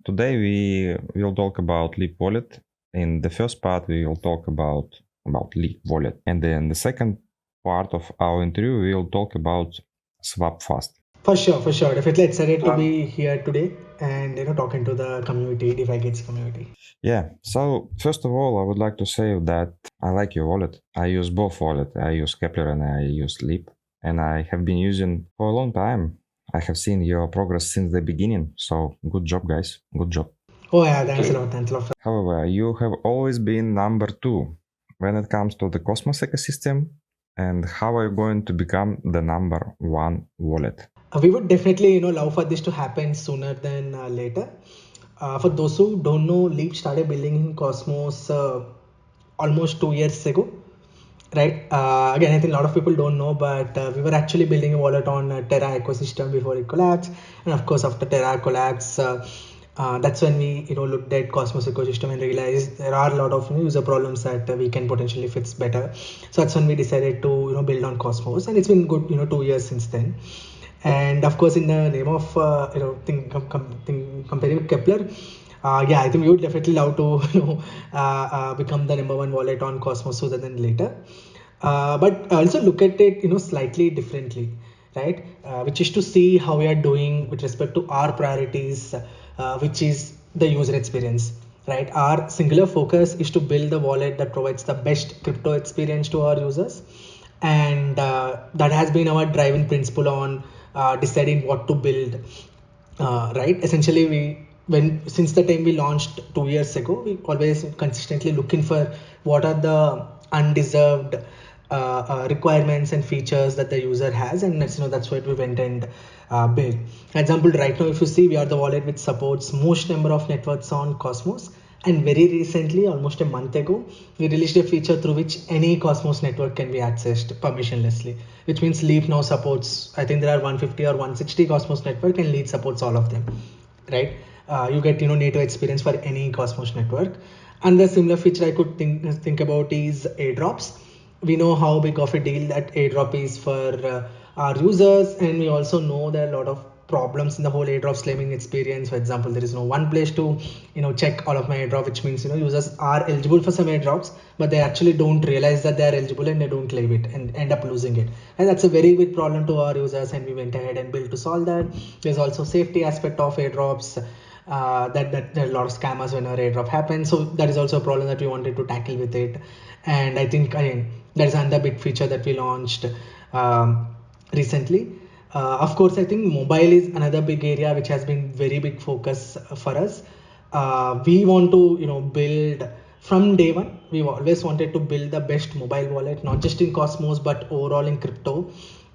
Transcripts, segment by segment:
Today we will talk about Leap Wallet. In the first part, we will talk about Leap Wallet, and then the second part of our interview, we will talk about Swapfast. For sure. Definitely excited to be here today and talking to the community, DeFi Kids community. Yeah. So first of all, I would like to say that I like your wallet. I use both wallet. I use Kepler and I use Leap, and I have been using for a long time. I have seen your progress since the beginning. So good job, guys. Good job. Oh yeah, thanks a lot. However, you have always been number 2 when it comes to the Cosmos ecosystem. And how are you going to become the number 1 wallet? We would definitely love for this to happen sooner than later. For those who don't know, Leap started building in Cosmos almost 2 years ago. Right. Again, I think a lot of people don't know, but we were actually building a wallet on Terra ecosystem before it collapsed, and of course, after Terra collapse, that's when we looked at Cosmos ecosystem and realized there are a lot of user problems that we can potentially fix better. So that's when we decided to build on Cosmos, and it's been good 2 years since then. And of course, in the name of comparing with Kepler. Yeah, I think we would definitely love to become the number 1 wallet on Cosmos sooner than later. But also look at it slightly differently, right? Which is to see how we are doing with respect to our priorities, which is the user experience, right? Our singular focus is to build the wallet that provides the best crypto experience to our users, and that has been our driving principle on deciding what to build. Right? Essentially, since the time we launched 2 years ago, we always consistently looking for what are the undeserved requirements and features that the user has, and that's what we went and built. For example, right now, if you see, we are the wallet which supports most number of networks on Cosmos. And very recently, almost a month ago, we released a feature through which any Cosmos network can be accessed permissionlessly, which means Leap now supports, I think there are 150 or 160 Cosmos network, and Leap supports all of them, right? You get native experience for any Cosmos network. And the similar feature I could think about is airdrops. We know how big of a deal that airdrop is for our users, and we also know there are a lot of problems in the whole airdrop slamming experience. For example, there is no one place to check all of my airdrop, which means users are eligible for some airdrops, but they actually don't realize that they are eligible and they don't claim it and end up losing it. And that's a very big problem to our users, and we went ahead and built to solve that. There's also safety aspect of airdrops. That there are a lot of scammers when our airdrop happens, so that is also a problem that we wanted to tackle with it. And I think that is another big feature that we launched recently. Of course, I think mobile is another big area which has been very big focus for us. We want to build from day one. We've always wanted to build the best mobile wallet, not just in Cosmos but overall in crypto,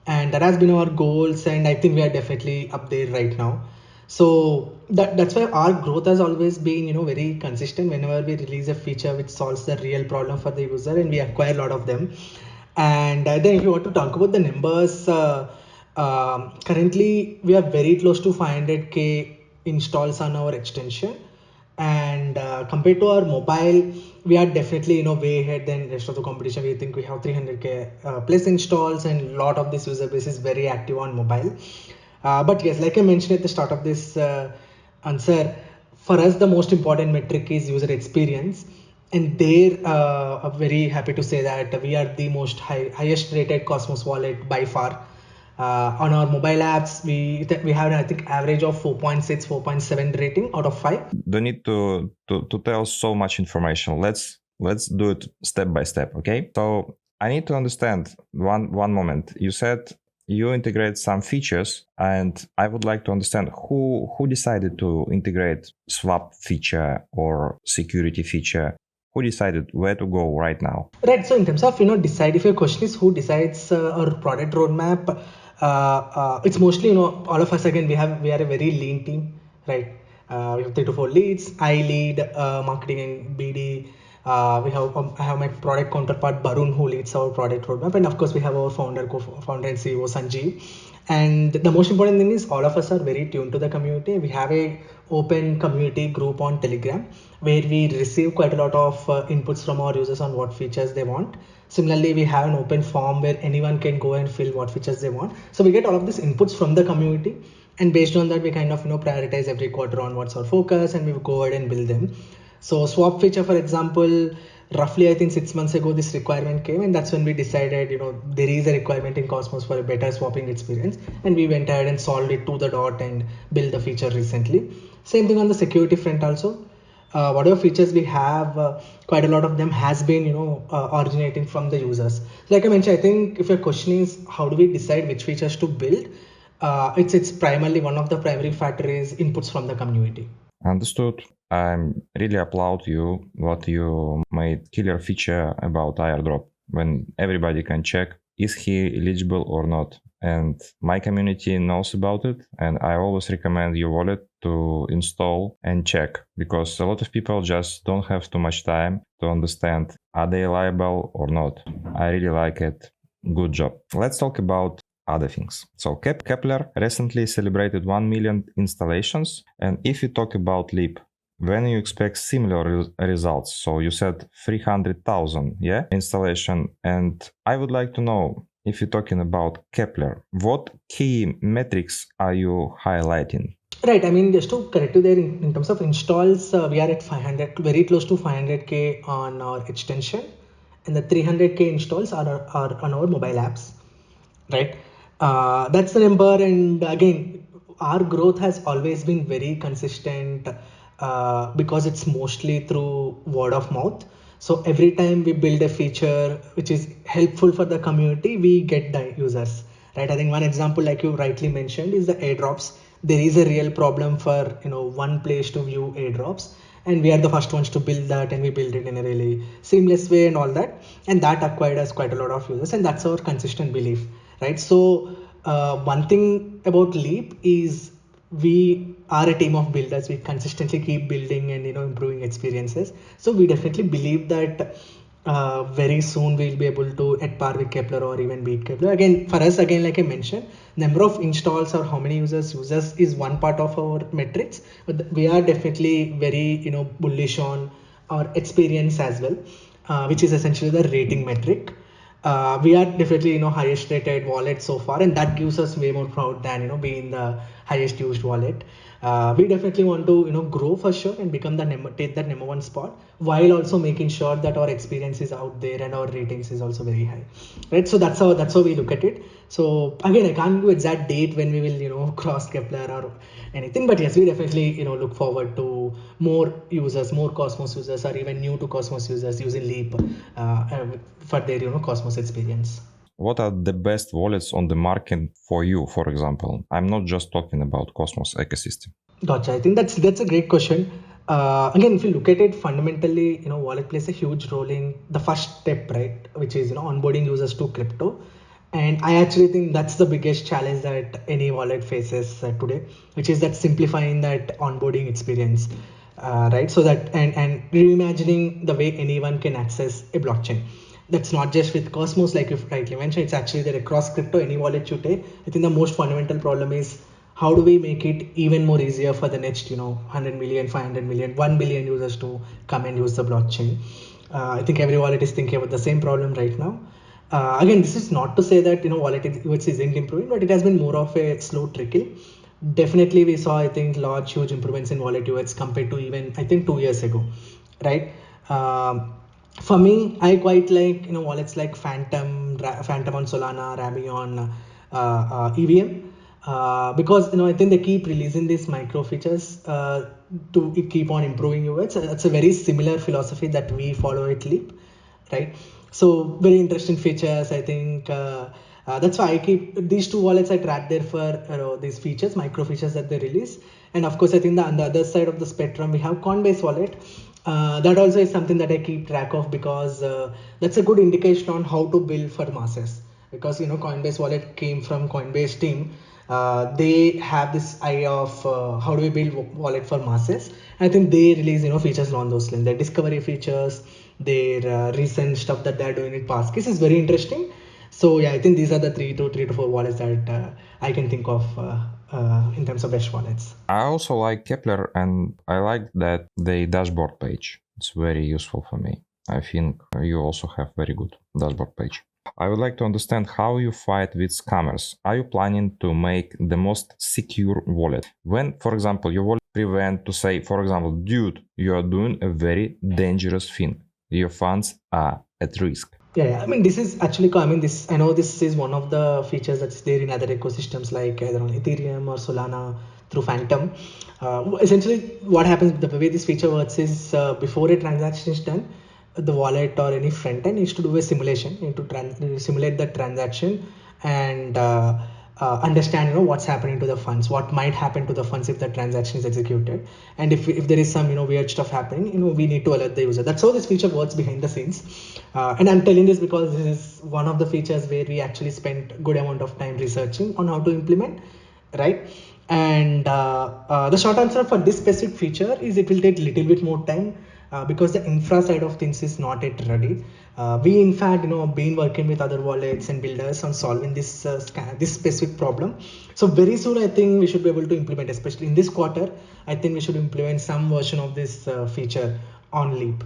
and that has been our goals, and I think we are definitely up there right now. So that's why our growth has always been very consistent. Whenever we release a feature which solves the real problem for the user, and we acquire a lot of them. And then if you want to talk about the numbers, currently we are very close to 500k installs on our extension, and compared to our mobile, we are definitely way ahead than rest of the competition. We think we have 300k plus installs, and a lot of this user base is very active on mobile. But yes, like I mentioned at the start of this answer, for us the most important metric is user experience, and there I'm very happy to say that we are the highest rated Cosmos wallet by far. On our mobile apps, we have I think average of 4.6 4.7 rating out of 5. Don't need to tell so much information. Let's do it step by step, okay? So I need to understand one moment. You said you integrate some features, and I would like to understand who decided to integrate swap feature or security feature. Who decided where to go right now? Right. So in terms of decide, if your question is who decides our product roadmap, it's mostly all of us. Again, we are a very lean team, right? We have 3 to 4 leads. I lead marketing and BD. I have my product counterpart Barun, who leads our product roadmap, and of course we have our co-founder and CEO Sanjeev. And the most important thing is all of us are very tuned to the community. We have a open community group on Telegram where we receive quite a lot of inputs from our users on what features they want. Similarly, we have an open form where anyone can go and fill what features they want. So we get all of these inputs from the community, and based on that, we kind of prioritize every quarter on what's our focus, and we go ahead and build them. So swap feature, for example, roughly I think 6 months ago this requirement came, and that's when we decided there is a requirement in Cosmos for a better swapping experience, and we went ahead and solved it to the dot and built the feature recently. Same thing on the security front also. Whatever features we have, quite a lot of them has been originating from the users. Like I mentioned, I think if your question is how do we decide which features to build, it's primarily one of the primary factor is inputs from the community. Understood. I really applaud you what you made killer feature about airdrop when everybody can check is he eligible or not. And my community knows about it, and I always recommend your wallet to install and check, because a lot of people just don't have too much time to understand are they liable or not. I really like it. Good job. Let's talk about other things. So Kepler recently celebrated 1 million installations, and if you talk about Leap, when you expect similar results? So you said 300,000 installation, and I would like to know, if you're talking about Kepler, what key metrics are you highlighting? Right, I mean, just to correct you there, in terms of installs, we are at 500, very close to 500k on our extension, and the 300k installs are on our mobile apps, right? That's the number, and again, our growth has always been very consistent because it's mostly through word of mouth. So every time we build a feature which is helpful for the community, we get the users, right? I think one example, like you rightly mentioned, is the airdrops. There is a real problem for one place to view airdrops, and we are the first ones to build that, and we build it in a really seamless way and all that, and that acquired us quite a lot of users, and that's our consistent belief, right? So one thing about Leap is we are a team of builders. We consistently keep building and improving experiences. So we definitely believe that very soon we'll be able to at par with Kepler or even beat Kepler. Again, for us, again, like I mentioned, number of installs or how many users is one part of our metrics, but we are definitely very bullish on our experience as well, which is essentially the rating metric. We are definitely highest rated wallet so far, and that gives us way more proud than being the highest used wallet. We definitely want to grow for sure and become take that number one spot, while also making sure that our experience is out there and our ratings is also very high, right? So that's how we look at it. So again, I can't do exact date when we will cross Kepler or anything, but yes, we definitely look forward to more users, more Cosmos users, or even new to Cosmos users using Leap for their Cosmos experience. What are the best wallets on the market for you, for example? I'm not just talking about Cosmos ecosystem. Gotcha. I think that's a great question. Again, if you look at it fundamentally, wallet plays a huge role in the first step, right? Which is onboarding users to crypto. And I actually think that's the biggest challenge that any wallet faces today, which is that simplifying that onboarding experience, right? So that and reimagining the way anyone can access a blockchain. That's not just with Cosmos, like you rightly mentioned. It's actually there across crypto, any wallet you take. I think the most fundamental problem is how do we make it even more easier for the next 100 million, 500 million, 1 billion users to come and use the blockchain. I think every wallet is thinking about the same problem right now. Again, this is not to say that wallet UX isn't improving, but it has been more of a slow trickle. Definitely we saw, I think, huge improvements in wallet UX compared to even I think 2 years ago, right? For me, I quite like wallets like Phantom on Solana, Rabi on EVM, because I think they keep releasing these micro features to keep on improving UX. It's a very similar philosophy that we follow at Leap, right? So very interesting features. I think that's why I keep these two wallets. I track there for these features, micro features that they release. And of course, I think on the other side of the spectrum, we have Coinbase wallet. That also is something that I keep track of, because that's a good indication on how to build for masses. Because Coinbase wallet came from Coinbase team. They have this idea of how do we build wallet for masses. I think they release features along those lines, the discovery features, their recent stuff that they're doing in past case is very interesting. So yeah, I think these are the three to four wallets that I can think of in terms of best wallets. I also like Kepler, and I like that the dashboard page. It's very useful for me. I think you also have very good dashboard page. I would like to understand how you fight with scammers. Are you planning to make the most secure wallet? When, for example, your wallet prevent to say, for example, dude, you are doing a very dangerous thing. Your funds are at risk. Yeah, I mean, this is actually, I mean, I know this is one of the features that's there in other ecosystems like either on Ethereum or Solana through Phantom. Essentially, what happens, the way this feature works is before a transaction is done, the wallet or any front end needs to do a simulation, need to simulate the transaction and understand what's happening to the funds, what might happen to the funds if the transaction is executed, and if there is some weird stuff happening, we need to alert the user. That's how this feature works behind the scenes. And I'm telling this because this is one of the features where we actually spent good amount of time researching on how to implement, right? And the short answer for this specific feature is it will take a little bit more time because the infra side of things is not yet ready. We in fact been working with other wallets and builders on solving this this specific problem. So very soon I think we should be able to implement, especially in this quarter, I think we should implement some version of this feature on Leap,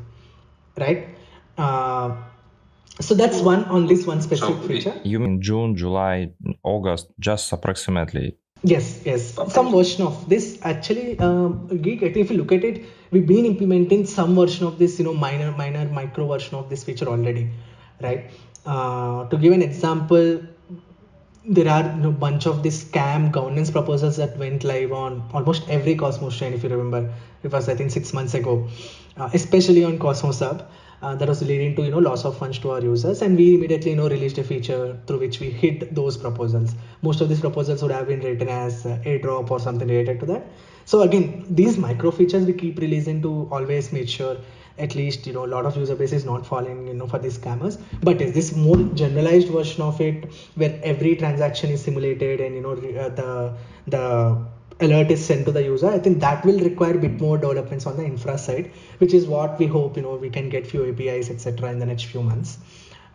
right? So that's one on this one specific feature. You mean June, July, August, just approximately? Yes, some version of this actually. Geek, if you look at it, we've been implementing some version of this, minor micro version of this feature already, right? To give an example, there are bunch of these scam governance proposals that went live on almost every Cosmos chain. If you remember, it was I think 6 months ago, especially on Cosmos Hub. That was leading to loss of funds to our users, and we immediately released a feature through which we hit those proposals. Most of these proposals would have been written as airdrop or something related to that. So again, these micro features we keep releasing to always make sure at least a lot of user base is not falling for these scammers. But is this more generalized version of it where every transaction is simulated and the alert is sent to the user? I think that will require a bit more developments on the infra side, which is what we hope we can get few APIs etc in the next few months.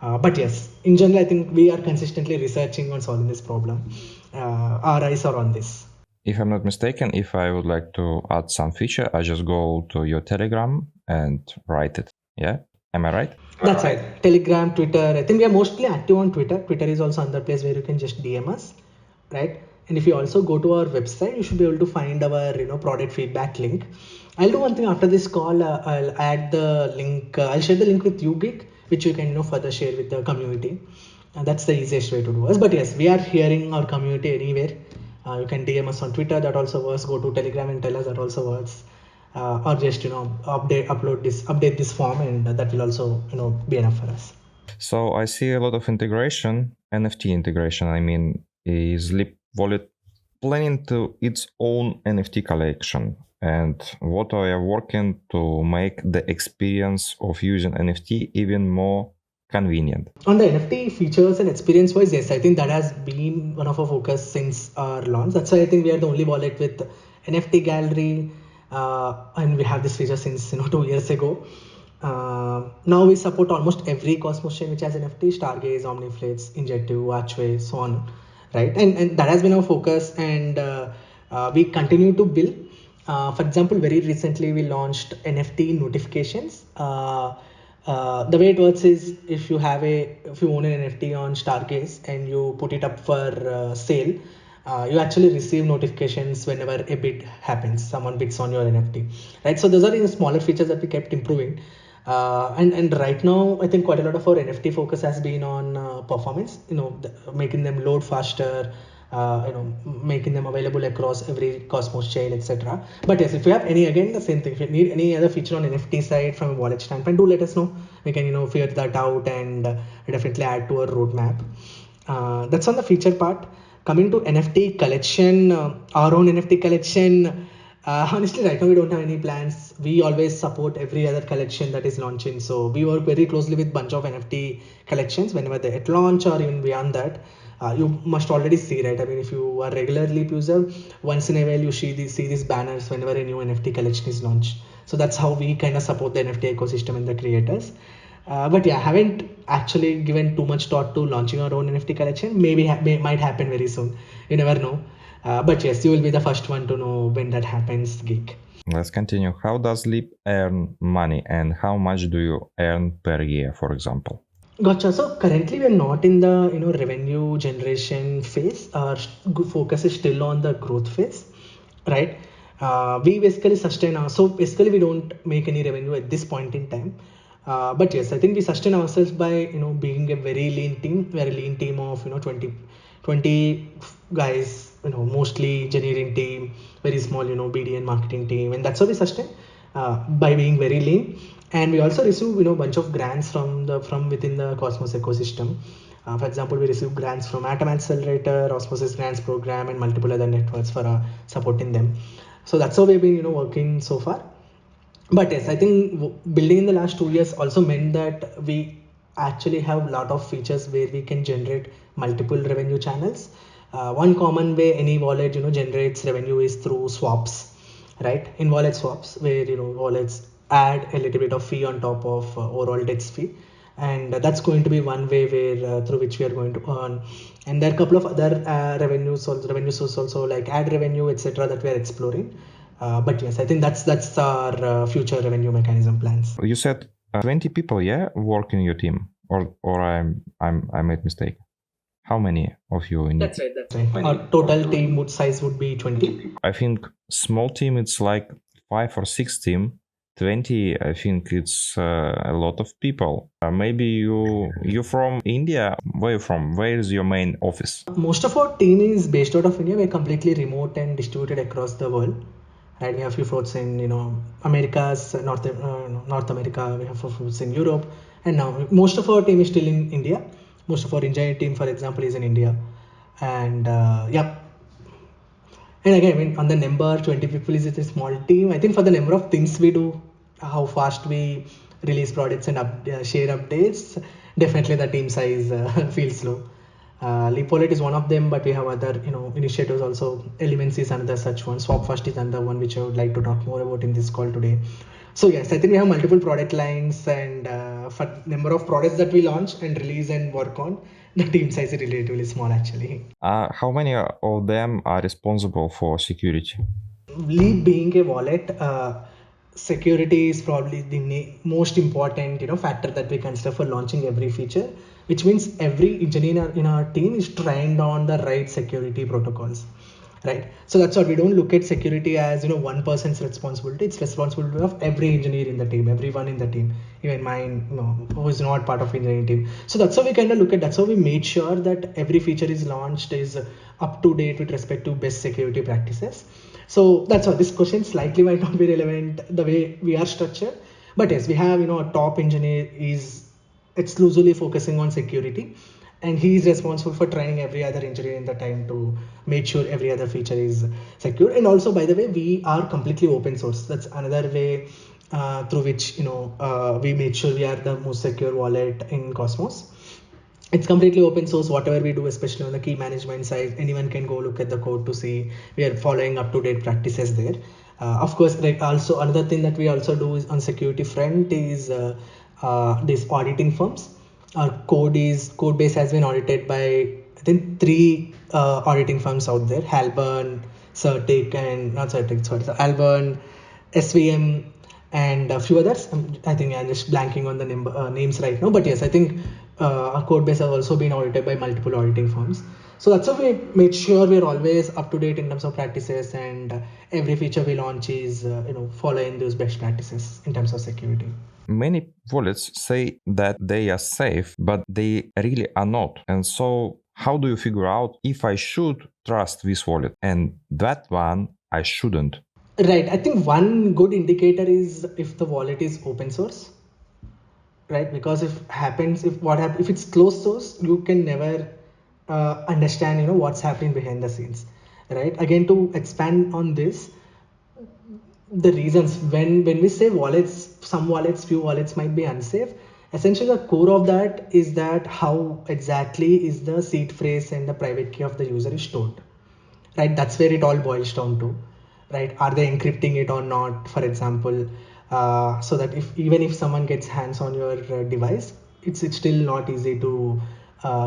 But yes, in general, I think we are consistently researching on solving this problem. Our eyes are on this. If I'm not mistaken, if I would like to add some feature, I just go to your Telegram and write it. Yeah? Am I right? That's right. Telegram, Twitter. I think we are mostly active on Twitter. Twitter is also another place where you can just DM us, right? And if you also go to our website, you should be able to find our product feedback link. I'll do one thing after this call. I'll add the link. I'll share the link with you, Geek, which you can further share with the community. And that's the easiest way to do us. But yes, we are hearing our community anywhere. You can DM us on Twitter, that also works. Go to Telegram and tell us, that also works. Or just update this form, and that will also be enough for us. So I see a lot of integration, NFT integration. I mean, is Leap Wallet planning to its own NFT collection? And what are you working to make the experience of using NFT even more convenient? On the NFT features and experience wise, yes, I think that has been one of our focus since our launch. That's why I think we are the only wallet with NFT gallery, and we have this feature since 2 years ago. Now we support almost every Cosmos chain which has NFT: Stargaze, Omniflix, Injective, Archway, so on, right? And that has been our focus, and we continue to build. For example, very recently we launched NFT notifications. The way it works is if you own an NFT on Stargaze and you put it up for sale, you actually receive notifications whenever a bid happens, someone bids on your NFT, right? So those are the smaller features that we kept improving. And right now, I think quite a lot of our NFT focus has been on performance, making them load faster, making them available across every Cosmos chain, etc. But yes, if you have the same thing, if you need any other feature on NFT side from a wallet standpoint, do let us know. We can figure that out and definitely add to our roadmap. That's on the feature part. Coming to NFT collection, our own NFT collection, honestly right now we don't have any plans. We always support every other collection that is launching, so we work very closely with bunch of NFT collections whenever they at launch or even beyond that. You must already see, right? I mean, if you are regular Leap user, once in a while you see these banners whenever a new NFT collection is launched. So that's how we kind of support the NFT ecosystem and the creators. But yeah, haven't actually given too much thought to launching our own NFT collection. Maybe might happen very soon. You never know. But yes, you will be the first one to know when that happens, Geek. Let's continue. How does Leap earn money, and how much do you earn per year, for example? Gotcha. So currently we're not in the revenue generation phase. Our focus is still on the growth phase, right? We basically sustain our, so basically we don't make any revenue at this point in time. But yes, I think we sustain ourselves by being a very lean team. We're a lean team of 20 guys, mostly engineering team, very small BD and marketing team, and that's how we sustain by being very lean. And we also receive bunch of grants from within the Cosmos ecosystem. For example, we receive grants from Atom Accelerator, Osmosis Grants Program, and multiple other networks for supporting them. So that's how we've been working so far. But yes, I think building in the last 2 years also meant that we actually have a lot of features where we can generate multiple revenue channels. One common way any wallet generates revenue is through swaps, right? In wallet swaps, where wallets add a little bit of fee on top of overall DEX fee, and that's going to be one way where through which we are going to earn. And there are a couple of other revenue sources also, like ad revenue, etc., that we are exploring. But yes, I think that's our future revenue mechanism plans. You said 20 people, yeah, work in your team, or I made mistake. How many of you in That's right. Our total team size would be 20. I think small team it's like 5 or 6 team. 20, I think it's a lot of people. Maybe you from India. Where you from? Where is your main office? Most of our team is based out of India. We're completely remote and distributed across the world. Right, we have few folks in Americas, North America. We have folks in Europe, and now most of our team is still in India. Most of our engineering team, for example, is in India, and yeah. And again, I mean, on the number 20 people is a small team. I think for the number of things we do, how fast we release products and share updates, definitely the team size feels low. Leap Wallet is one of them, but we have other initiatives also. Elements is another such one. Swapfast is another one which I would like to talk more about in this call today. So yes, I think we have multiple product lines, and for number of products that we launch and release and work on, the team size is relatively small actually. How many of them are responsible for security? Leap being a wallet, security is probably the most important factor that we consider for launching every feature, which means every engineer in our team is trained on the right security protocols, right? So that's what we don't look at security as one person's responsibility. It's responsibility of every engineer in the team, everyone in the team, even mine who is not part of engineering team. So that's how we kind of look at, that's how we made sure that every feature is launched is up to date with respect to best security practices. So that's why this question slightly might not be relevant the way we are structured. But yes, we have a top engineer is exclusively focusing on security, and he is responsible for training every other engineer in the time to make sure every other feature is secure. And also, by the way, we are completely open source. That's another way through which we made sure we are the most secure wallet in Cosmos. It's completely open source. Whatever we do, especially on the key management side, anyone can go look at the code to see we are following up-to-date practices there. Of course, like also another thing that we also do is on security front is these auditing firms. Our code base has been audited by I think 3 auditing firms out there: Halburn, Certic, and not Certic, sorry, so Halburn, SVM, and a few others. I think I'm just blanking on the names right now, but yes, I think our code base has also been audited by multiple auditing firms. So that's how we made sure we're always up to date in terms of practices, and every feature we launch is following those best practices in terms of security. Many wallets say that they are safe, but they really are not. And so how do you figure out if I should trust this wallet and that one I shouldn't? Right. I think one good indicator is if the wallet is open source, right? Because if it's closed source, you can never understand what's happening behind the scenes, right? Again, to expand on this, the reasons when we say wallets, some wallets, few wallets might be unsafe, Essentially, the core of that is that how exactly is the seed phrase and the private key of the user is stored, right? That's where it all boils down to, right? Are they encrypting it or not, for example, so that even if someone gets hands on your device, it's still not easy to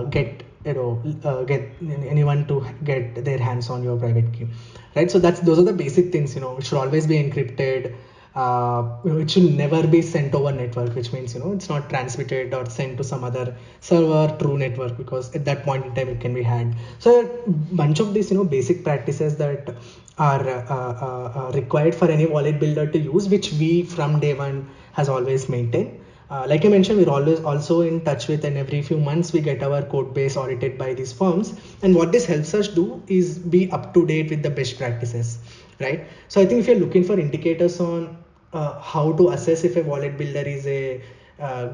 get get anyone to get their hands on your private key, right? So those are the basic things. It should always be encrypted. It should never be sent over network, which means it's not transmitted or sent to some other server through network, because at that point in time it can be hacked. So a bunch of these basic practices that are required for any wallet builder to use, which we from day one has always maintained. Like I mentioned, we're always also in touch with, and every few months we get our code base audited by these firms. And what this helps us do is be up to date with the best practices, right? So I think if you're looking for indicators on how to assess if a wallet builder is a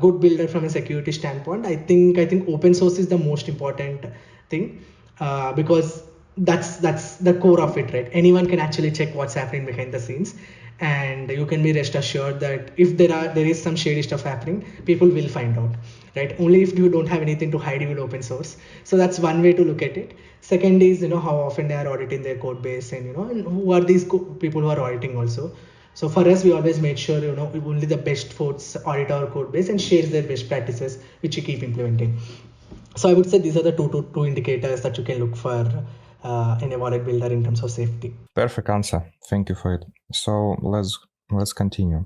good builder from a security standpoint, I think open source is the most important thing, because that's the core of it, right? Anyone can actually check what's happening behind the scenes, and you can be rest assured that if there is some shady stuff happening, people will find out, right? Only if you don't have anything to hide, you will open source. So that's one way to look at it. Second is how often they are auditing their code base, and and who are these people who are auditing also. So for us, we always make sure only the best folks audit our code base and shares their best practices, which we keep implementing. So I would say these are the two indicators that you can look for in a wallet builder in terms of safety. Perfect answer. Thank you for it. So let's continue.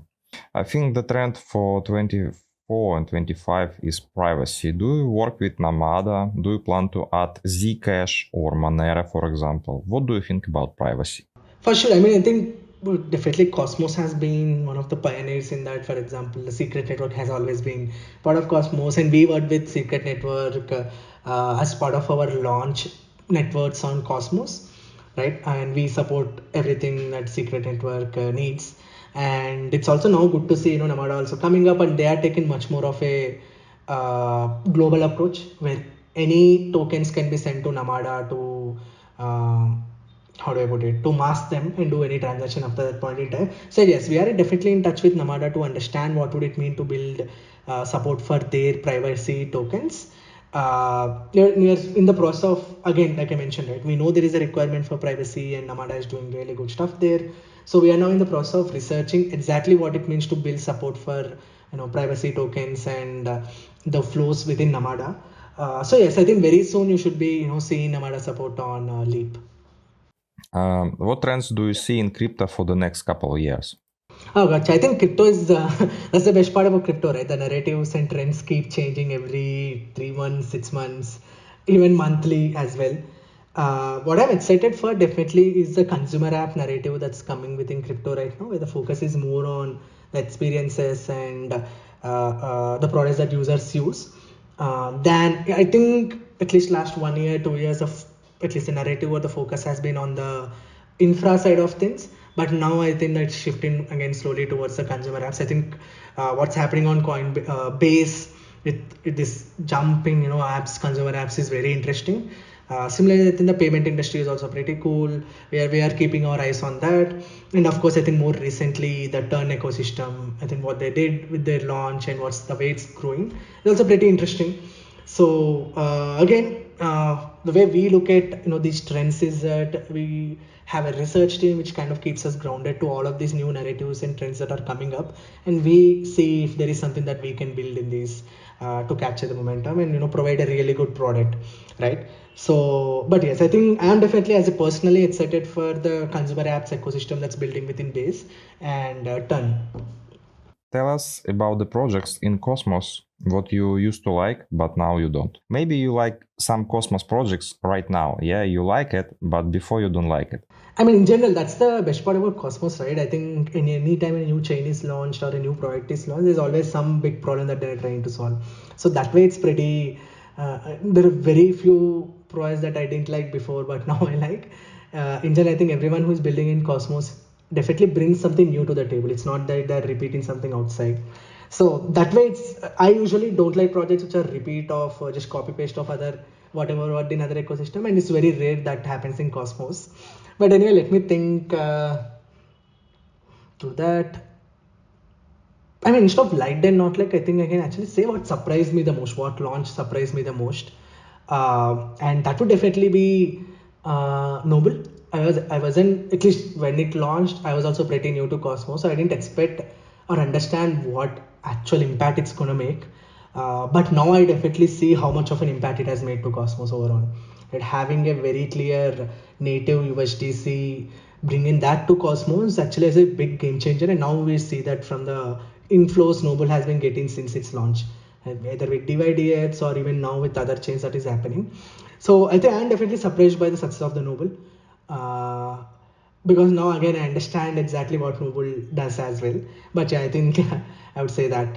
I think the trend for 24 and 25 is privacy. Do you work with Nomada? Do you plan to add Zcash or Monero, for example? What do you think about privacy? For sure. I mean, I think definitely Cosmos has been one of the pioneers in that. For example, the Secret Network has always been part of Cosmos, and we worked with Secret Network as part of our launch networks on Cosmos, right? And we support everything that Secret Network needs. And it's also now good to see Nomada also coming up, and they are taking much more of a global approach where any tokens can be sent to Nomada to how do I put it, to mask them and do any transaction after that point in time. So yes, we are definitely in touch with Nomada to understand what would it mean to build support for their privacy tokens. We're in the process of, again, like I mentioned, right, we know there is a requirement for privacy, and Nomada is doing really good stuff there. So we are now in the process of researching exactly what it means to build support for privacy tokens and the flows within Nomada. So yes, I think very soon you should be seeing Nomada support on Leap. What trends do you see in crypto for the next couple of years? Oh gosh, I think crypto is that's the best part about crypto, right? The narratives and trends keep changing every 3 months, 6 months, even monthly as well. What I'm excited for definitely is the consumer app narrative that's coming within crypto right now, where the focus is more on the experiences and the products that users use. Than I think at least last 1 year, 2 years of at least the narrative or the focus has been on the infra side of things, but now I think that's shifting again slowly towards the consumer apps. I think what's happening on Coinbase with this jumping apps, consumer apps, is very interesting. Similarly, I think the payment industry is also pretty cool, where we are keeping our eyes on that. And of course, I think more recently the Turn ecosystem, I think what they did with their launch and what's the way it's growing is also pretty interesting. So again, the way we look at these trends is that we have a research team which kind of keeps us grounded to all of these new narratives and trends that are coming up, and we see if there is something that we can build in these to capture the momentum and provide a really good product, right? So, but yes, I think I am definitely as a personally excited for the consumer apps ecosystem that's building within Base and Ton. Tell us about the projects in Cosmos, what you used to like, but now you don't. Maybe you like some Cosmos projects right now. Yeah, you like it, but before you don't like it. I mean, in general, that's the best part about Cosmos, right? I think in any time a new chain is launched or a new product is launched, there's always some big problem that they're trying to solve. So that way, it's pretty. There are very few projects that I didn't like before, but now I like. In general, I think everyone who's building in Cosmos definitely brings something new to the table. It's not that they're repeating something outside. So that way, I usually don't like projects which are repeat of just copy paste of other whatever what in other ecosystem, and it's very rare that happens in Cosmos. But anyway, let me think through that. I mean, instead of liked and not like, I think I can actually say what surprised me the most, what launch surprised me the most. And that would definitely be Noble. I wasn't, at least when it launched, I was also pretty new to Cosmos, so I didn't expect or understand what actual impact it's gonna make. But now I definitely see how much of an impact it has made to Cosmos overall. That having a very clear native USDC, bringing that to Cosmos actually is a big game changer. And now we see that from the inflows Noble has been getting since its launch, either with DYDX or even now with other chains that is happening. So I think I'm definitely surprised by the success of the Noble. Because now again I understand exactly what Noble does as well. But yeah, I think I would say that.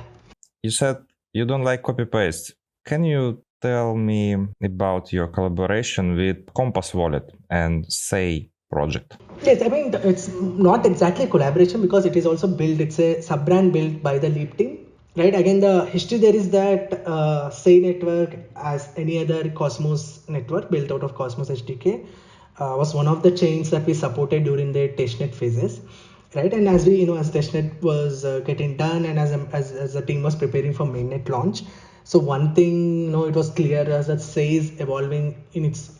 You said you don't like copy paste. Can you tell me about your collaboration with Compass Wallet and Say project? Yes, I mean it's not exactly a collaboration because it is also built. It's a sub brand built by the Leap team, right? Again, the history there is that Say network, as any other Cosmos network built out of Cosmos HDK, was one of the chains that we supported during the testnet phases, right? And as we, as testnet was getting done, and as the team was preparing for mainnet launch, so one thing, it was clear as that Say is evolving in its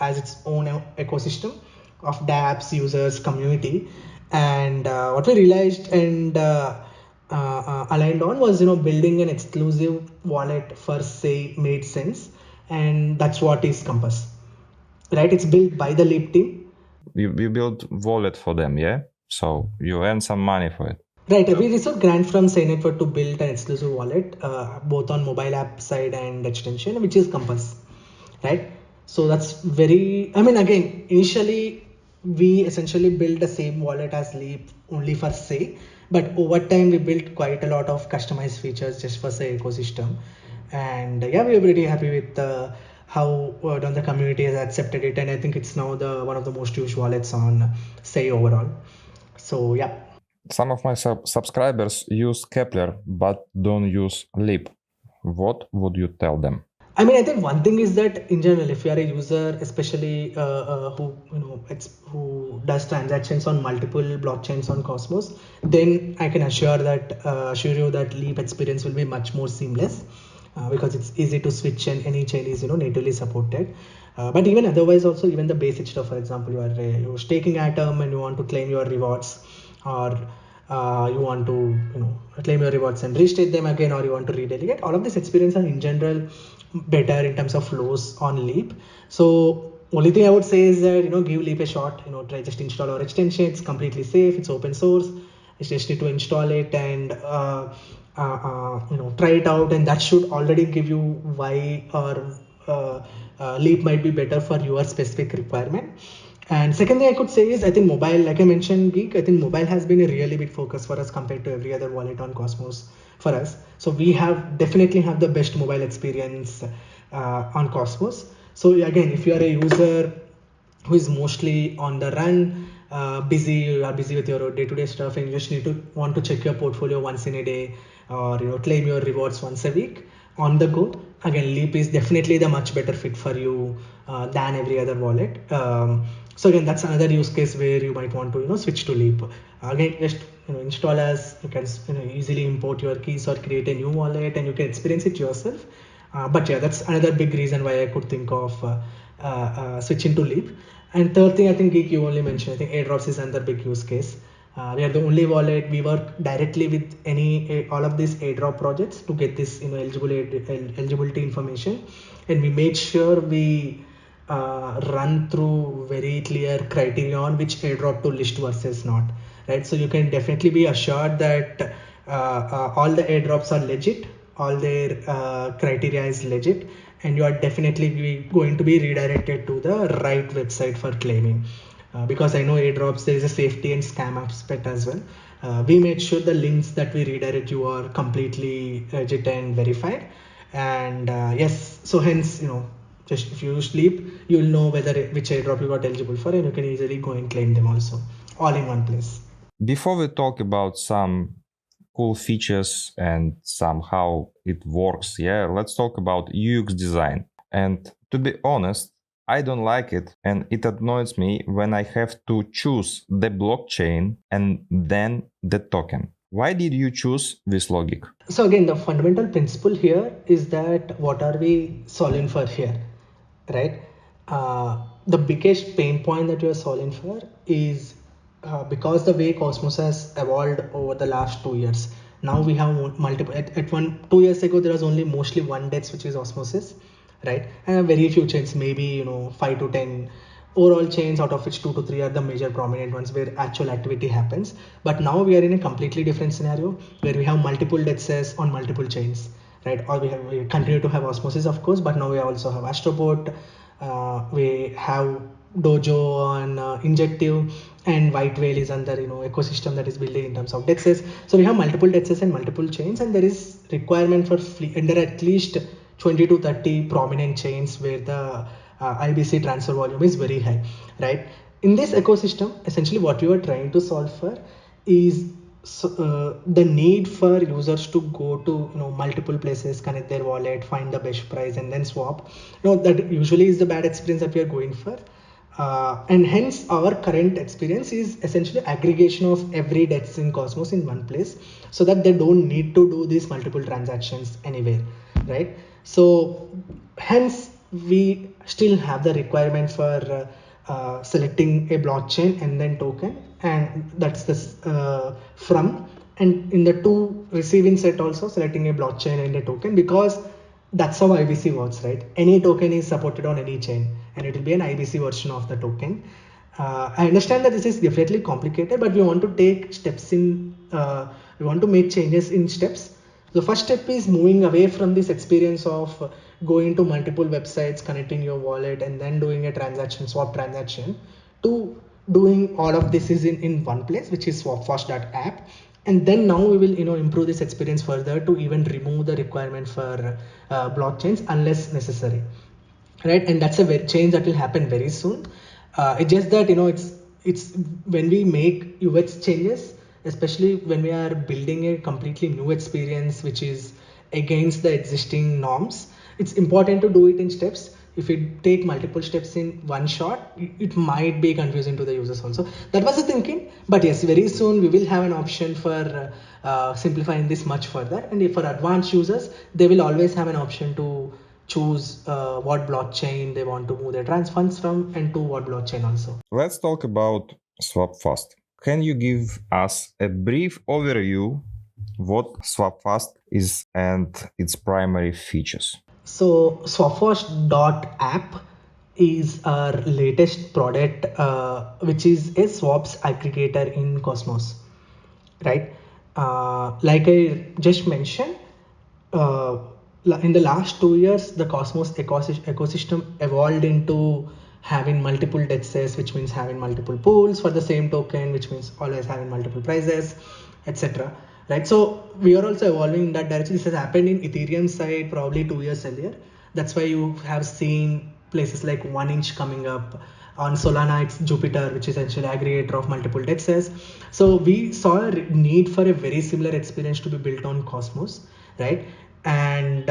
own ecosystem of dApps, users, community. And what we realized and aligned on was, building an exclusive wallet for Say made sense. And that's what is Compass, right? It's built by the Leap team. You built wallet for them, yeah? So you earn some money for it. Right, we received grant from Say Network to build an exclusive wallet, both on mobile app side and extension, which is Compass, right? So that's very, I mean, again, initially we essentially built the same wallet as Leap only for Say, but over time we built quite a lot of customized features just for Say ecosystem. And yeah, we are pretty happy with how the community has accepted it, and I think it's now the one of the most used wallets on Say overall. So yeah. Some of my subscribers use Kepler but don't use Leap. What would you tell them? I mean, I think one thing is that in general, if you are a user, especially who who does transactions on multiple blockchains on Cosmos, then I can assure you that Leap experience will be much more seamless because it's easy to switch and any chain is natively supported. But even otherwise, also even the basic stuff. For example, you're staking Atom and you want to claim your rewards, or you want to claim your rewards and restate them again, or you want to redelegate. All of this experience are in general better in terms of flows on Leap. So only thing I would say is that give Leap a shot. Try just install our extension. It's completely safe. It's open source. You just need to install it and try it out, and that should already give you why or Leap might be better for your specific requirement. And second thing I could say is, I think mobile, like I mentioned, Geek, I think mobile has been a really big focus for us compared to every other wallet on Cosmos for us. So we definitely have the best mobile experience on Cosmos. So again, if you are a user who is mostly on the run, you are busy with your day-to-day stuff, and you just want to check your portfolio once in a day, or claim your rewards once a week on the go, again Leap is definitely the much better fit for you than every other wallet. So again, that's another use case where you might want to switch to Leap. Again, just install as you can easily import your keys or create a new wallet, and you can experience it yourself. But yeah, that's another big reason why I could think of switching to Leap. And third thing, I think Geek, you only mentioned, I think airdrops is another big use case. We are the only wallet. We work directly with all of these airdrop projects to get this eligibility information, and we made sure we run through very clear criteria on which airdrop to list versus not, right? So you can definitely be assured that all the airdrops are legit, all their criteria is legit, and you are definitely going to be redirected to the right website for claiming. Because I know airdrops, there is a safety and scam aspect as well. We made sure the links that we redirect you are completely legit and verified. And yes, so hence, just if you sleep, you'll know which airdrop you got eligible for, and you can easily go and claim them also, all in one place. Before we talk about some cool features and somehow it works, let's talk about UX design. And to be honest, I don't like it, and it annoys me when I have to choose the blockchain and then the token. Why did you choose this logic? So again, the fundamental principle here is that what are we solving for here, right? The biggest pain point that we are solving for is because the way Cosmos has evolved over the last 2 years. Now we have multiple. At 2 years ago, there was only mostly one DEX, which is Osmosis, right? And very few chains, maybe 5 to 10 overall chains, out of which 2 to 3 are the major prominent ones where actual activity happens. But now we are in a completely different scenario where we have multiple DEXs on multiple chains, right? Or we continue to have Osmosis, of course, but now we also have Astrobot. We have Dojo on Injective, and White Whale is under ecosystem that is building in terms of DEXs. So we have multiple DEXs and multiple chains, and there is requirement for under at least 20 to 30 prominent chains where the IBC transfer volume is very high, right? In this ecosystem, essentially what we are trying to solve for is the need for users to go to multiple places, connect their wallet, find the best price, and then swap. That usually is the bad experience that we are going for. And hence our current experience is essentially aggregation of every DEX in Cosmos in one place, so that they don't need to do these multiple transactions anywhere, right? So hence we still have the requirement for selecting a blockchain and then token, and that's this from, and in the two receiving set also selecting a blockchain and a token, because that's how IBC works, right? Any token is supported on any chain, and it will be an IBC version of the token. I understand that this is definitely complicated, but we want to take steps in, we want to make changes in steps. The first step is moving away from this experience of going to multiple websites, connecting your wallet, and then doing a transaction, swap transaction, to doing all of this is in one place, which is Swapfast.app. And then now we will improve this experience further to even remove the requirement for blockchains unless necessary, right? And that's a change that will happen very soon. It's just that it's when we make UX changes, especially when we are building a completely new experience which is against the existing norms, it's important to do it in steps. If we take multiple steps in one shot, it might be confusing to the users also. That was the thinking. But yes, very soon we will have an option for simplifying this much further. And for advanced users, they will always have an option to choose what blockchain they want to move their funds from, and to what blockchain also. Let's talk about Swapfast. Can you give us a brief overview what Swapfast is and its primary features? So Swapfast.app is our latest product, which is a swaps aggregator in Cosmos, right? Like I just mentioned, in the last 2 years, the Cosmos ecosystem evolved into having multiple DEXs, which means having multiple pools for the same token, which means always having multiple prices, etc. Right? So we are also evolving in that direction. This has happened in Ethereum side probably 2 years earlier. That's why you have seen places like 1inch coming up. On Solana, it's Jupiter, which is actually aggregator of multiple DEXs. So we saw a need for a very similar experience to be built on Cosmos, right? And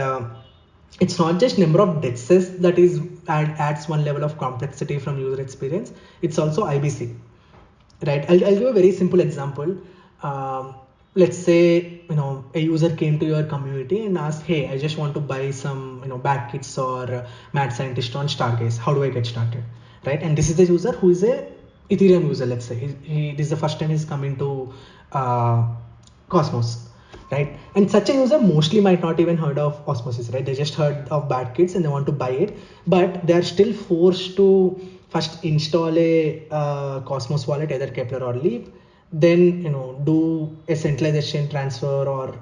it's not just number of DEXs that is adds one level of complexity from user experience. It's also IBC, right? I'll give a very simple example. Let's say a user came to your community and asked, hey, I just want to buy some bad kits or mad scientist on Stargaze. How do I get started, right? And this is the user who is a Ethereum user. Let's say this is the first time he's coming to Cosmos, right? And such a user mostly might not even heard of Osmosis, right? They just heard of bad kits and they want to buy it, but they are still forced to first install a Cosmos wallet, either Kepler or Leap, then do a centralization transfer or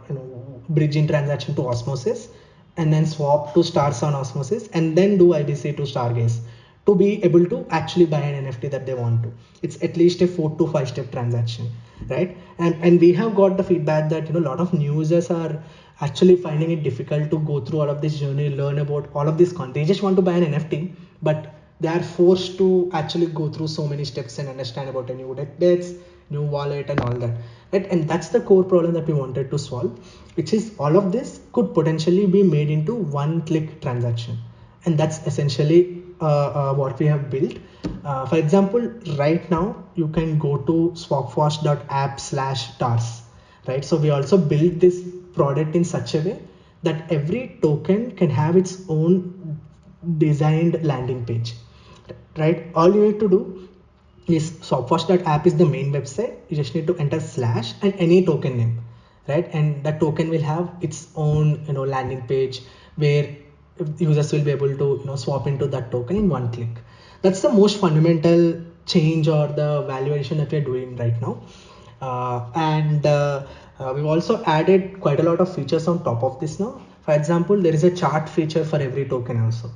bridging transaction to Osmosis, and then swap to stars on Osmosis, and then do IBC to Stargaze to be able to actually buy an NFT that they want to. It's at least a 4 to 5 step transaction, right? And we have got the feedback that a lot of new users are actually finding it difficult to go through all of this journey, learn about all of this content. They just want to buy an NFT, but they are forced to actually go through so many steps and understand about a new DEX, new wallet, and all that, right? And that's the core problem that we wanted to solve, which is all of this could potentially be made into one-click transaction, and that's essentially what we have built. For example, right now you can go to swapfast.app/tars, right? So we also built this product in such a way that every token can have its own designed landing page, right? All you need to do is Swapfast.app is the main website. You just need to enter / and any token name, right? And that token will have its own landing page where users will be able to swap into that token in one click. That's the most fundamental change or the valuation that we're doing right now. We've also added quite a lot of features on top of this now. For example, there is a chart feature for every token also,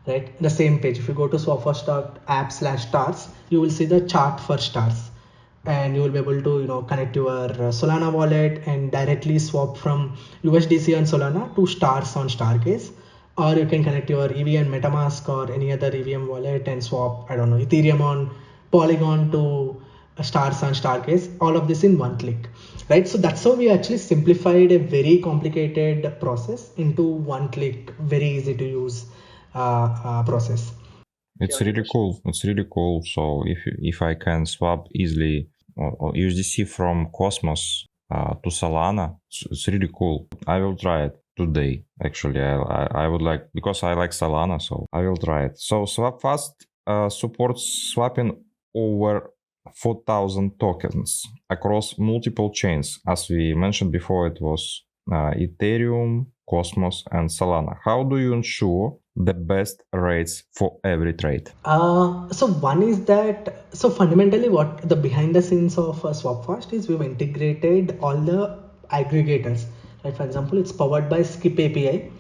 right? The same page, if you go to swapfast.app/stars, you will see the chart for stars, and you will be able to connect your Solana wallet and directly swap from USDC on Solana to stars on Stargaze, or you can connect your EVM MetaMask or any other EVM wallet and swap, I don't know, Ethereum on Polygon to stars on Stargaze, all of this in one click, right? So that's how we actually simplified a very complicated process into one click, very easy to use process. It's really cool. It's really cool. So if I can swap easily or USDC from Cosmos to Solana, it's really cool. I will try it today. Actually, I would like, because I like Solana, so I will try it. So Swapfast supports swapping over 4,000 tokens across multiple chains. As we mentioned before, it was Ethereum, Cosmos, and Solana. How do you ensure the best rates for every trade? So one is that, so fundamentally what the behind the scenes of Swapfast is, we've integrated all the aggregators, right? For example, it's powered by Skip API,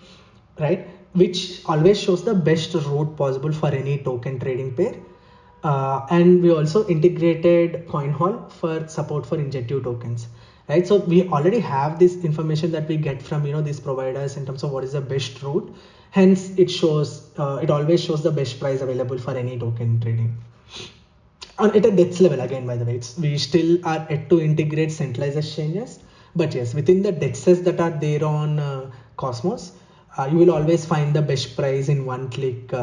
right? Which always shows the best route possible for any token trading pair. And we also integrated CoinHall for support for injective tokens, right? So we already have this information that we get from these providers in terms of what is the best route. Hence, it always shows the best price available for any token trading. And at a depth level, again, by the way, we still are yet to integrate centralized exchanges, but yes, within the dexes that are there on Cosmos, you will always find the best price in one click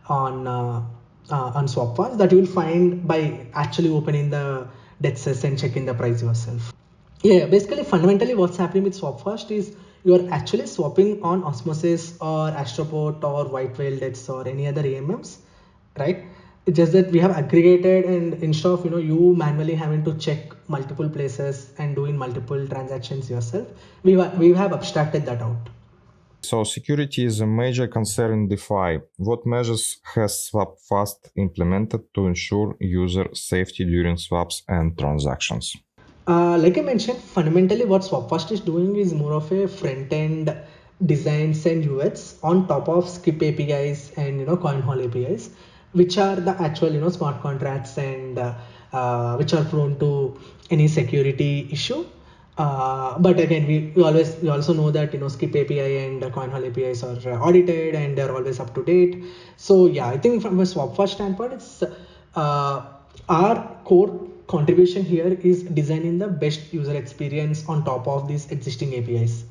on Swapfast, that you will find by actually opening the dexes and checking the price yourself. Yeah, basically fundamentally what's happening with Swapfast is you are actually swapping on Osmosis or Astroport or White Whale DEX or any other AMMs, right? It's just that we have aggregated, and instead of you manually having to check multiple places and doing multiple transactions yourself, we have abstracted that out. So security is a major concern in DeFi. What measures has Swapfast implemented to ensure user safety during swaps and transactions? Like I mentioned, fundamentally what Swapfast is doing is more of a front-end designs and UX on top of Skip APIs and CoinHall APIs, which are the actual smart contracts and which are prone to any security issue. But again, we also know that Skip API and CoinHall APIs are audited and they're always up to date. So yeah, I think from a Swapfast standpoint, it's our core contribution here is designing the best user experience on top of these existing APIs,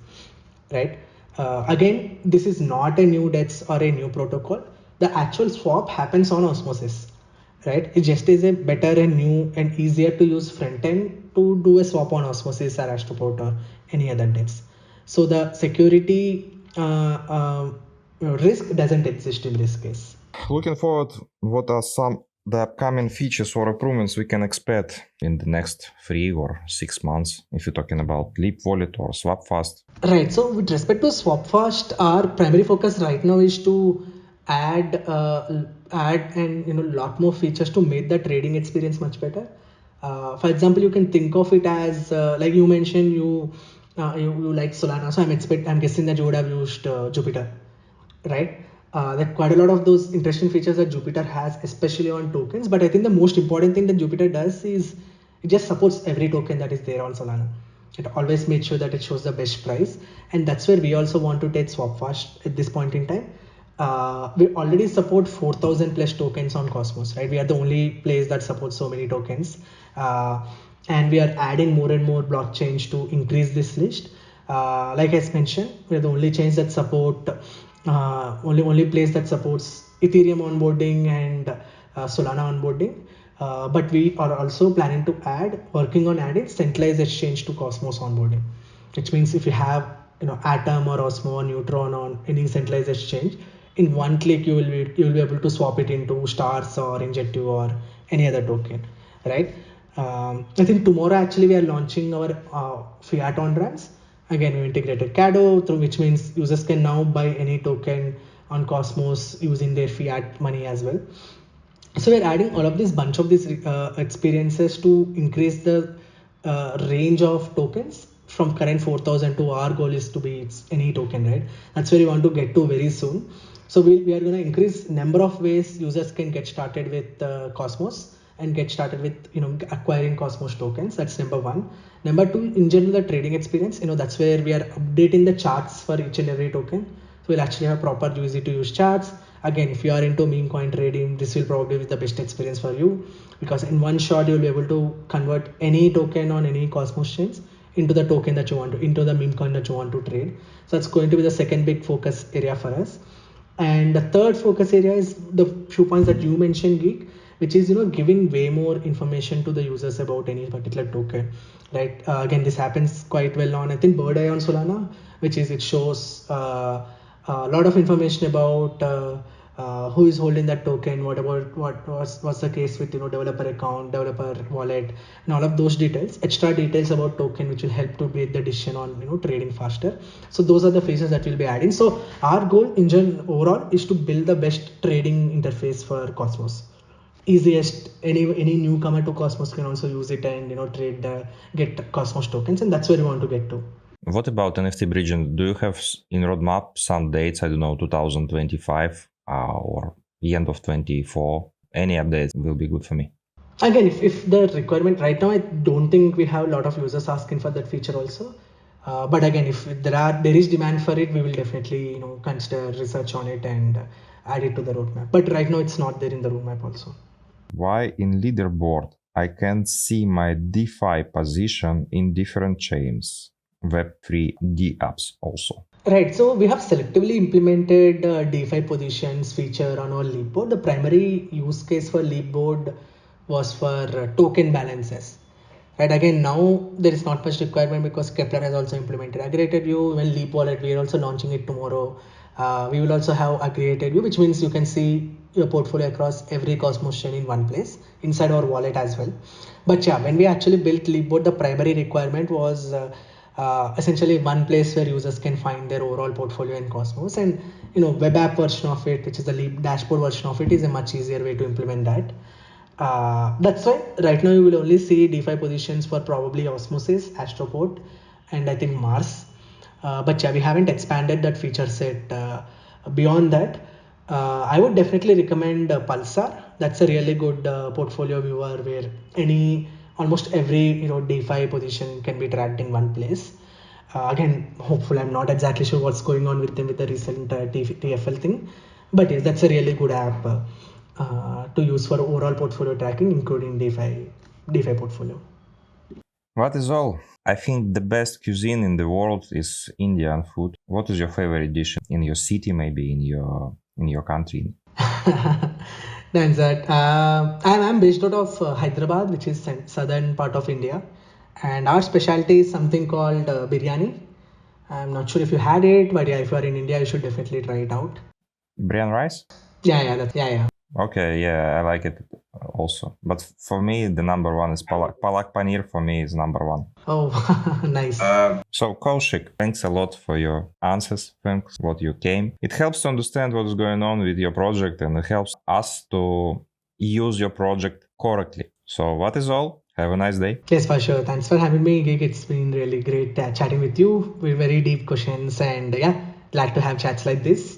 right? Again, this is not a new DEX or a new protocol. The actual swap happens on Osmosis, right? It just is a better and new and easier to use front end to do a swap on Osmosis or Astroport or any other DEX. So the security risk doesn't exist in this case. Looking forward, what are some the upcoming features or improvements we can expect in the next 3 or 6 months, if you're talking about Leap Wallet or Swapfast? Right. So with respect to Swapfast, our primary focus right now is to add and lot more features to make the trading experience much better. For example, you can think of it as like you mentioned, you like Solana, so I'm guessing that you would have used Jupiter, right? That quite a lot of those interesting features that Jupiter has, especially on tokens. But I think the most important thing that Jupiter does is it just supports every token that is there on Solana. It always makes sure that it shows the best price, and that's where we also want to take Swapfast at this point in time. We already support 4,000 plus tokens on Cosmos, right? We are the only place that supports so many tokens, and we are adding more and more blockchains to increase this list. Like I mentioned, we are the only chains that support only place that supports Ethereum onboarding and Solana onboarding. But we are also planning to working on adding centralized exchange to Cosmos onboarding, which means if you have Atom or Osmo or Neutron on any centralized exchange, in one click you will be able to swap it into stars or injective or any other token, right? I think tomorrow actually we are launching our fiat on ramps. Again, we integrated Cado, through which means users can now buy any token on Cosmos using their fiat money as well. So we're adding all of this bunch of these experiences to increase the range of tokens from current 4,000 to our goal is to be any token, right? That's where we want to get to very soon. So we are going to increase number of ways users can get started with Cosmos and get started with acquiring Cosmos tokens. That's number one. Number two, in general, the trading experience. That's where we are updating the charts for each and every token. So we'll actually have proper easy to use charts. Again, if you are into meme coin trading, this will probably be the best experience for you, because in one shot you'll be able to convert any token on any Cosmos chains into the token that you want to, into the meme coin that you want to trade. So that's going to be the second big focus area for us. And the third focus area is the few points that you mentioned, Geek, which is giving way more information to the users about any particular token, right? Again, this happens quite well on, I think, Bird Eye on Solana, which is it shows a lot of information about who is holding that token, what's the case with developer account, developer wallet, and all of those details, extra details about token, which will help to make the decision on trading faster. So those are the phases that we'll be adding. So our goal in general overall is to build the best trading interface for Cosmos. Easiest, any newcomer to Cosmos can also use it and trade get Cosmos tokens, and that's where we want to get to. What about NFT bridging? Do you have in roadmap some dates? I don't know, 2025 or the end of 24? Any updates will be good for me. Again, if the requirement right now, I don't think we have a lot of users asking for that feature also. But again, if there is demand for it, we will definitely consider research on it and add it to the roadmap. But right now, it's not there in the roadmap also. Why in leaderboard I can see my DeFi position in different chains, Web3 D apps also? Right, so we have selectively implemented DeFi positions feature on our leapboard. The primary use case for leapboard was for token balances. Right, again, now there is not much requirement because Kepler has also implemented aggregated view. When Leap Wallet, we are also launching it tomorrow. We will also have aggregated view, which means you can see your portfolio across every Cosmos chain in one place inside our wallet as well. But yeah, when we actually built Leapboard, the primary requirement was essentially one place where users can find their overall portfolio in Cosmos, and web app version of it, which is the Leap dashboard version of it, is a much easier way to implement that. That's why right now you will only see DeFi positions for probably Osmosis, Astroport, and I think Mars. But yeah, we haven't expanded that feature set beyond that. I would definitely recommend Pulsar. That's a really good portfolio viewer where almost every DeFi position can be tracked in one place. Again, hopefully, I'm not exactly sure what's going on with them with the recent TFL thing, but yes, that's a really good app to use for overall portfolio tracking, including DeFi portfolio. That is all. I think the best cuisine in the world is Indian food. What is your favorite dish in your city, maybe in your country? Thanks, that. I'm based out of Hyderabad, which is southern part of India, and our specialty is something called biryani. I'm not sure if you had it, but yeah, if you are in India, you should definitely try it out. Biryani rice? Yeah. Okay, yeah, I like it also. But for me, the number one is palak paneer. For me, is number one. Oh, nice. So, Kaushik, thanks a lot for your answers. Thanks what you came. It helps to understand what is going on with your project, and it helps us to use your project correctly. So, that is all. Have a nice day. Yes, for sure. Thanks for having me, Gig. It's been really great chatting with you with very deep questions, and yeah, glad to have chats like this.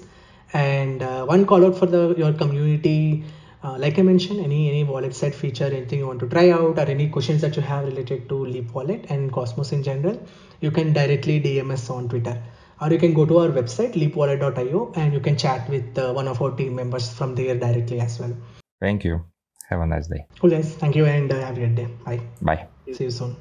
And one call out for your community. Like I mentioned, any wallet set feature, anything you want to try out, or any questions that you have related to Leap Wallet and Cosmos in general, you can directly DM us on Twitter, or you can go to our website leapwallet.io and you can chat with one of our team members from there directly as well. Thank you. Have a nice day. Cool, guys. Thank you, and have a great day. Bye. Bye. See you soon.